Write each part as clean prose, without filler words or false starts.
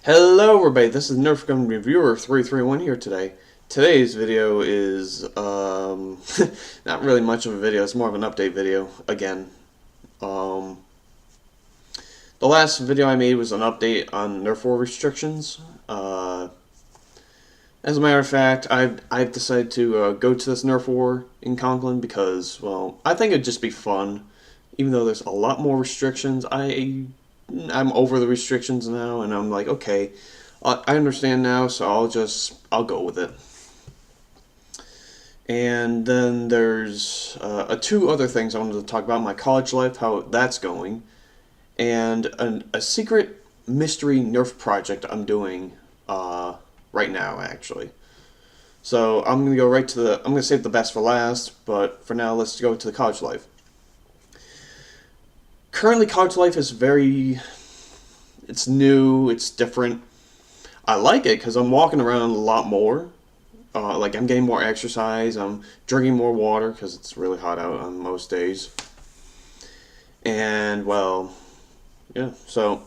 Hello everybody, this is Nerf Gun Reviewer 331 here today. Today's video is, not really much of a video, it's more of an update video, again. The last video I made was an update on Nerf war restrictions. As a matter of fact, I've decided to go to this Nerf war in Conklin because, well, I think it'd just be fun. Even though there's a lot more restrictions, I'm over the restrictions now, and I'm like, okay, I understand now, so I'll go with it. And then there's two other things I wanted to talk about: my college life, how that's going, and a secret mystery Nerf project I'm doing right now, actually. So I'm gonna go right to I'm gonna save the best for last, but for now, let's go to the college life. Currently, college life is it's new, it's different. I like it because I'm walking around a lot more. Like, I'm getting more exercise, I'm drinking more water because it's really hot out on most days. And, well, yeah, so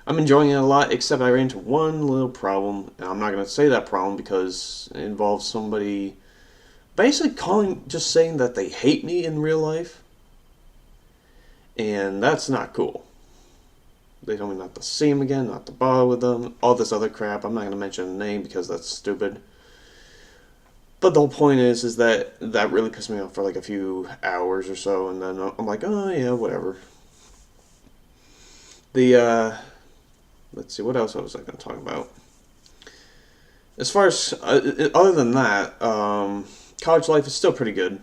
I'm enjoying it a lot, except I ran into one little problem. And I'm not going to say that problem because it involves somebody basically just saying that they hate me in real life. And that's not cool. They told me not to see him again, not to bother with them, all this other crap. I'm not going to mention a name because that's stupid. But the whole point is that really pissed me off for like a few hours or so, and then I'm like, oh yeah, whatever. Let's see, what else was I going to talk about? As far as, other than that, college life is still pretty good.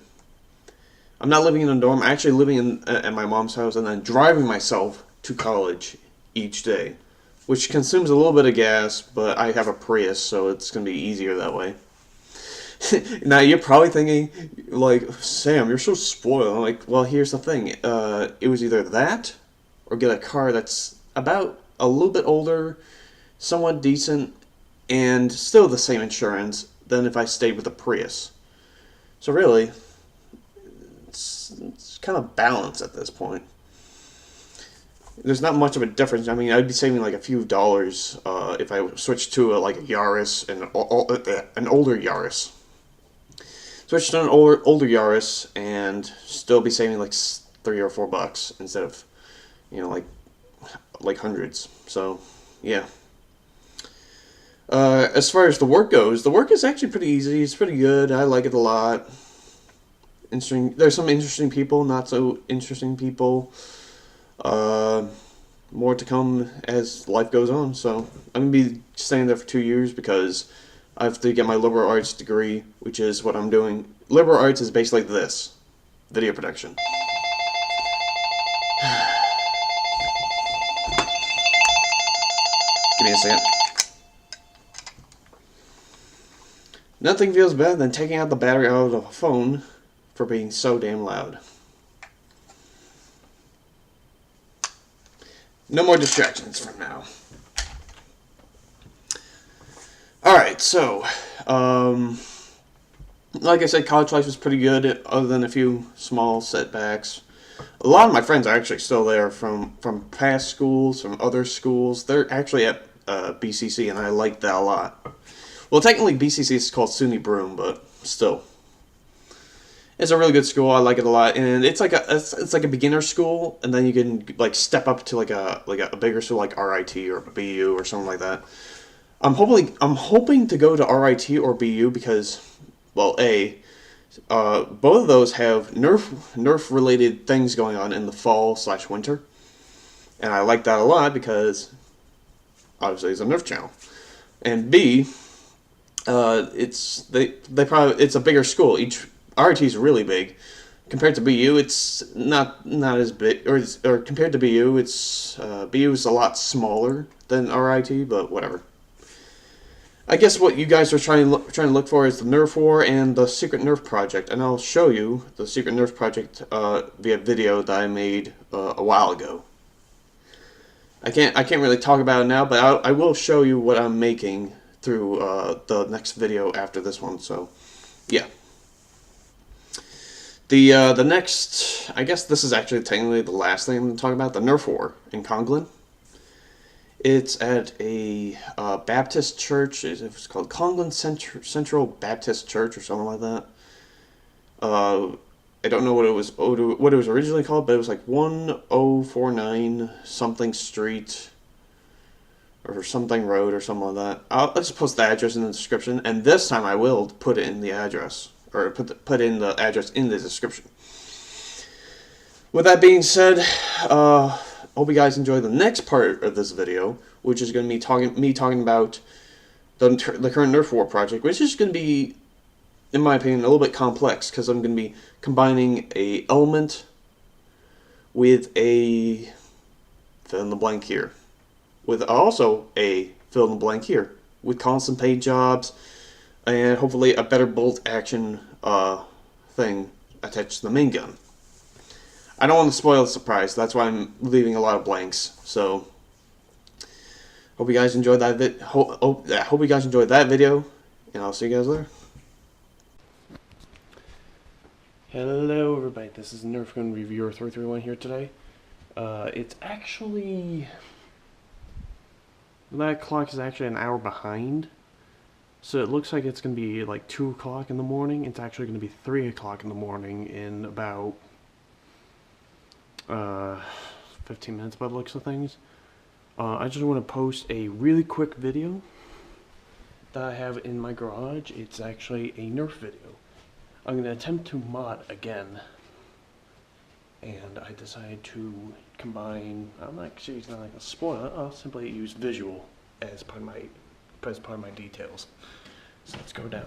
I'm not living in a dorm. I'm actually living at my mom's house and then driving myself to college each day, which consumes a little bit of gas, but I have a Prius, so it's going to be easier that way. Now, you're probably thinking, like, Sam, you're so spoiled. I'm like, well, here's the thing. It was either that or get a car that's about a little bit older, somewhat decent, and still the same insurance than if I stayed with a Prius. So really, it's kind of balanced at this point. There's not much of a difference. I mean, I'd be saving like a few dollars if I switched to like a Yaris and an older Yaris. Switch to an older Yaris and still be saving like $3 or $4 instead of, like hundreds. So yeah. As far as the work goes, the work is actually pretty easy. It's pretty good. I like it a lot. Interesting. There's some interesting people, not so interesting people. More to come as life goes on. So I'm gonna be staying there for 2 years because I have to get my liberal arts degree, which is what I'm doing. Liberal arts is basically this: video production. Give me a second. Nothing feels better than taking out the battery out of a phone for being so damn loud. No more distractions for now. Alright, so, like I said, college life is pretty good, other than a few small setbacks. A lot of my friends are actually still there from past schools, from other schools. They're actually at BCC, and I like that a lot. Well, technically BCC is called SUNY Broome, but still. It's a really good school. I like it a lot, and it's like a beginner school, and then you can like step up to like a bigger school like RIT or BU or something like that. I'm hoping to go to RIT or BU because, well, both of those have Nerf related things going on in the fall/winter, and I like that a lot because obviously it's a Nerf channel, and B, it's a bigger school. RIT is really big. Compared to BU, it's not as big, or compared to BU, BU is a lot smaller than RIT, but whatever. I guess what you guys are trying to look for is the Nerf war and the secret Nerf project, and I'll show you the secret Nerf project via video that I made a while ago. I can't really talk about it now, but I will show you what I'm making through the next video after this one. So, yeah. The next, I guess this is actually technically the last thing I'm going to talk about, the Nerf war in Conklin. It's at a Baptist church. It was called Conklin Central Baptist Church or something like that. I don't know what it was originally called, but it was like 1049 something street or something road or something like that. I'll just post the address in the description, and this time I will put it in the address, or put in the address in the description. With that being said, hope you guys enjoy the next part of this video, which is going to be me talking about the current Nerf War project, which is going to be, in my opinion, a little bit complex, because I'm going to be combining a element with a fill in the blank here, with also a fill in the blank here, with constant paint jobs, and hopefully a better bolt action thing attached to the main gun. I don't want to spoil the surprise, that's why I'm leaving a lot of blanks. So, hope you guys enjoyed that hope you guys enjoyed that video, and I'll see you guys later. Hello everybody, this is Nerf Gun Reviewer 331 here today. It's actually... that clock is actually an hour behind. So it looks like it's going to be like 2 o'clock in the morning. It's actually going to be 3 o'clock in the morning in about 15 minutes by the looks of things. I just want to post a really quick video that I have in my garage. It's actually a Nerf video. I'm going to attempt to mod again, and I decided to combine, I'm actually not going to spoil it, I'll simply use visual as part of my details. So let's go down.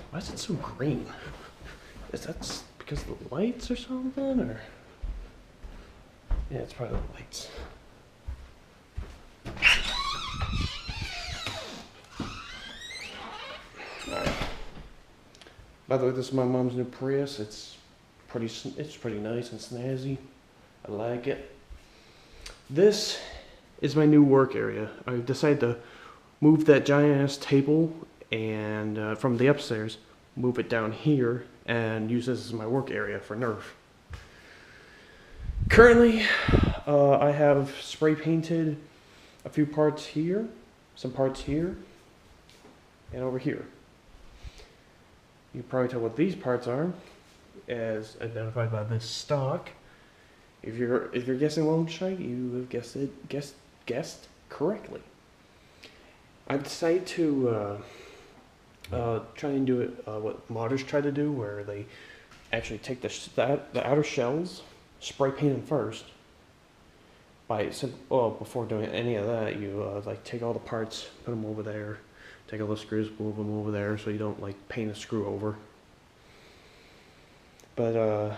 Why is it so green? Is that because of the lights or something, or? Yeah, it's probably the lights. Alright. By the way, this is my mom's new Prius. It's pretty nice and snazzy. I like it. This is my new work area. I decided to move that giant ass table and from the upstairs, move it down here and use this as my work area for Nerf. Currently, I have spray painted a few parts here, some parts here, and over here. You can probably tell what these parts are, as identified by this stock. If you're guessing Lone Strike, you have guessed correctly. I've decided to try and do it what modders try to do, where they actually take the outer shells, spray paint them first. Before doing any of that, you like take all the parts, put them over there. Take all the screws, move them over there, so you don't like paint a screw over. But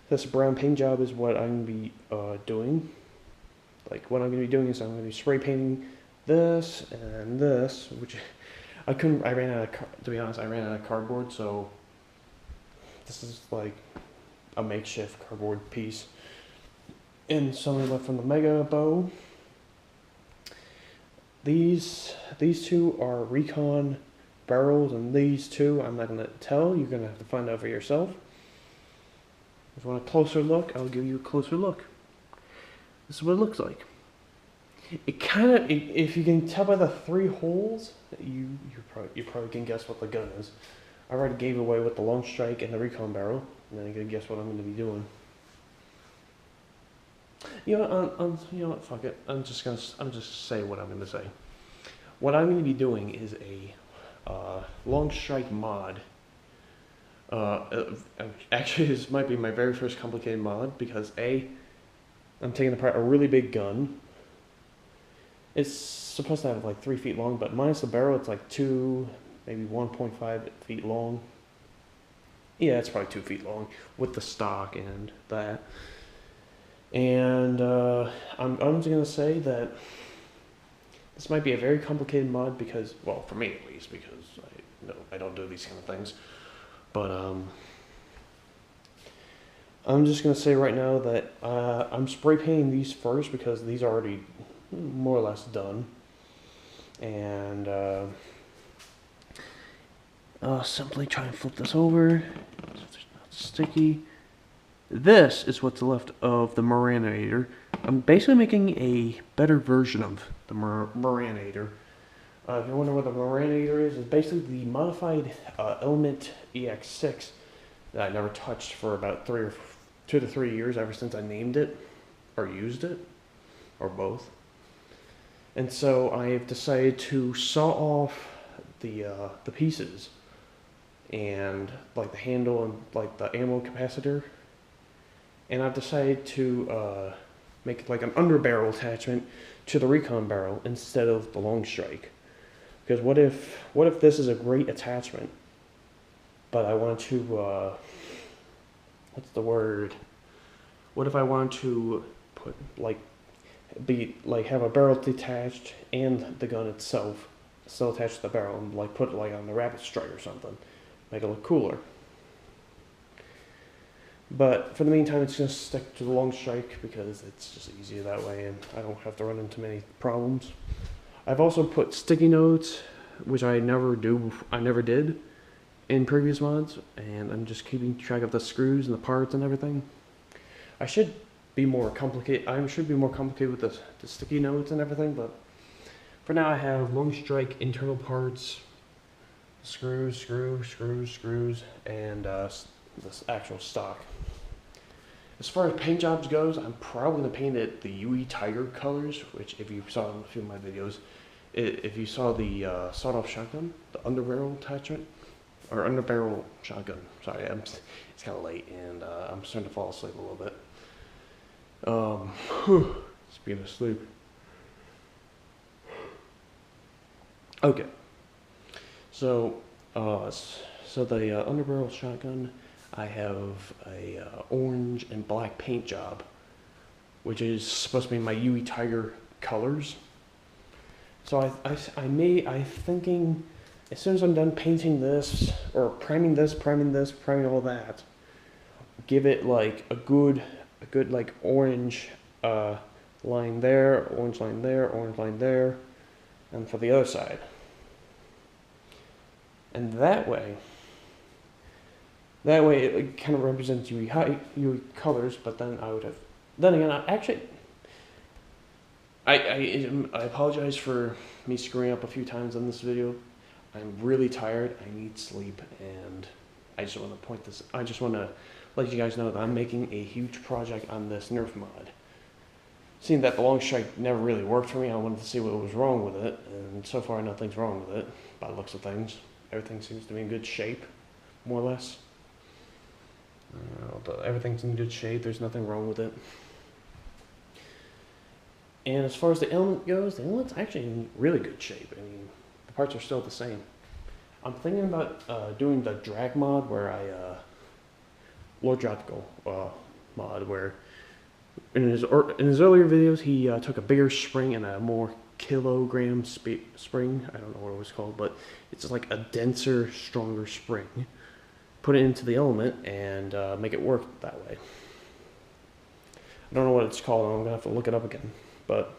this brown paint job is what I'm gonna be doing. Like what I'm gonna be doing is I'm gonna be spray painting this and this, which I ran out of, to be honest, I ran out of cardboard, so this is like a makeshift cardboard piece. And something left from the Mega Bow. These two are Recon barrels, and these two I'm not going to tell. You're going to have to find out for yourself. If you want a closer look, I'll give you a closer look. This is what it looks like. It kind of, if you can tell by the 3 holes, you probably can guess what the gun is. I already gave away with the Lone Strike and the Recon barrel, and then you can guess what I'm going to be doing. You know what? Fuck it. I'm just say what I'm gonna say. What I'm gonna be doing is a Lone Strike mod. Actually, this might be my very first complicated mod because I'm taking apart a really big gun. It's supposed to have like 3 feet long, but minus the barrel, it's like 2, maybe 1.5 feet long. Yeah, it's probably 2 feet long with the stock and that. And I'm just going to say that this might be a very complicated mod because, well, for me at least, because I don't do these kind of things. But I'm just going to say right now that I'm spray painting these first because these are already more or less done. And simply try and flip this over so it's not sticky. This is what's left of the marinator. I'm basically making a better version of the Maranator. If you wonder what the Maranator is, it's basically the modified Element EX6 that I never touched for about 2 to 3 years ever since I named it, or used it, or both. And so I've decided to saw off the pieces, and like the handle and like the ammo capacitor, and I've decided to make like an underbarrel attachment to the recon barrel instead of the long strike. Because what if this is a great attachment, but I want to what's the word? What if I want to put have a barrel detached and the gun itself still attached to the barrel, and like put it like on the rapid strike or something, make it look cooler. But for the meantime, it's going to stick to the long strike because it's just easier that way, and I don't have to run into many problems. I've also put sticky notes, which I never did in previous mods, and I'm just keeping track of the screws and the parts and everything. I should be more complicated. I should be more complicated with the sticky notes and everything, but for now I have long strike internal parts, screws, and this actual stock. As far as paint jobs goes, I'm probably going to paint it the UE Tiger colors, which if you saw in a few of my videos, if you saw the sawed-off shotgun, the underbarrel attachment, or underbarrel shotgun, sorry, it's kind of late and I'm starting to fall asleep a little bit. Speaking of sleep. Okay, so the underbarrel shotgun, I have a orange and black paint job, which is supposed to be my UE Tiger colors. So I'm thinking, as soon as I'm done painting this, or priming all that, give it like a good like orange line there, orange line there, orange line there, and for the other side. And that way it kind of represents UE colors, but then I apologize for me screwing up a few times in this video. I'm really tired, I need sleep, and I just want to let you guys know that I'm making a huge project on this Nerf mod. Seeing that the long strike never really worked for me, I wanted to see what was wrong with it, and so far nothing's wrong with it, by the looks of things. Everything seems to be in good shape, more or less. Everything's in good shape, there's nothing wrong with it. And as far as the element goes, the element's actually in really good shape. I mean, the parts are still the same. I'm thinking about doing the drag mod where Lord Tropical mod, where in his earlier videos he took a bigger spring and a more kilogram spring. I don't know what it was called, but it's like a denser, stronger spring. Put it into the element and make it work that way. I don't know what it's called. I'm gonna have to look it up again. But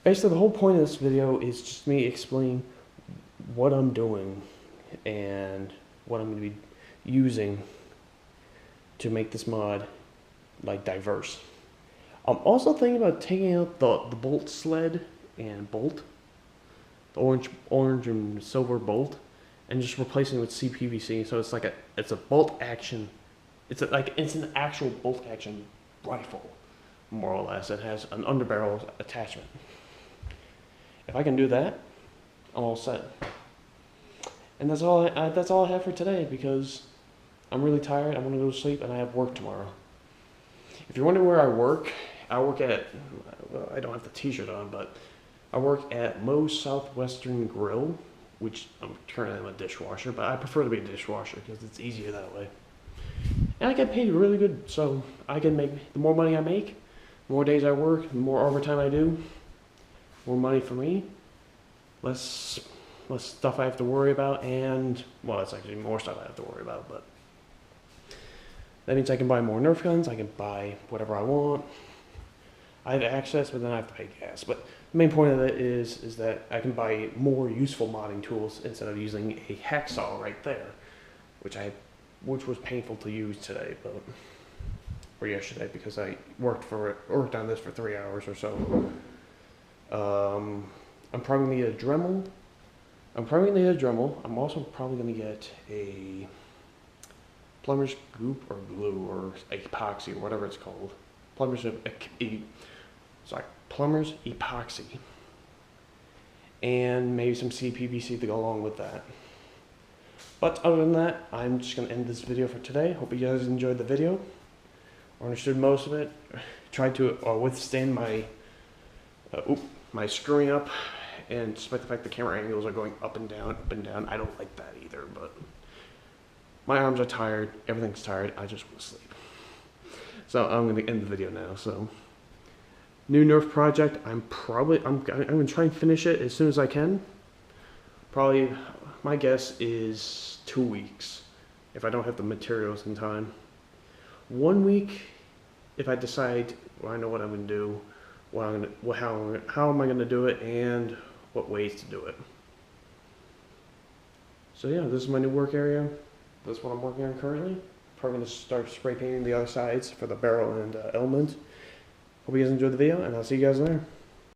basically, the whole point of this video is just me explaining what I'm doing and what I'm going to be using to make this mod like diverse. I'm also thinking about taking out the bolt sled and bolt, the orange and silver bolt, and just replacing it with CPVC. So it's a bolt action. It's an actual bolt action rifle, more or less. It has an underbarrel attachment. If I can do that, I'm all set. And that's all I have for today, because I'm really tired. I want to go to sleep, and I have work tomorrow. If you're wondering where I work at, well, I don't have the t-shirt on, but I work at Moe's Southwestern Grill, which I'm currently a dishwasher, but I prefer to be a dishwasher because it's easier that way. And I get paid really good, so I can make, the more money I make, the more days I work, the more overtime I do, more money for me, less stuff I have to worry about, and, well, it's actually more stuff I have to worry about, but that means I can buy more Nerf guns, I can buy whatever I want. I have access, but then I have to pay gas. But the main point of it is that I can buy more useful modding tools instead of using a hacksaw right there, which was painful to use today, but or yesterday, because I worked on this for 3 hours or so. I'm probably gonna get a Dremel. I'm also probably gonna get a plumber's goop or glue or epoxy or whatever it's called. Plumber's plumber's epoxy, and maybe some CPVC to go along with that. But other than that, I'm just gonna end this video for today. Hope you guys enjoyed the video or understood most of it. Tried to withstand my my screwing up, and despite the fact the camera angles are going up and down, I don't like that either. But my arms are tired, everything's tired. I just want to sleep. So I'm gonna end the video now. So. New Nerf project. I'm gonna try and finish it as soon as I can. Probably, my guess is 2 weeks if I don't have the materials in time. 1 week if I decide, well, I know what I'm gonna do, how am I gonna do it, and what ways to do it. So yeah, this is my new work area. That's what I'm working on currently. Probably gonna start spray painting the other sides for the barrel and element. Hope you guys enjoyed the video, and I'll see you guys there.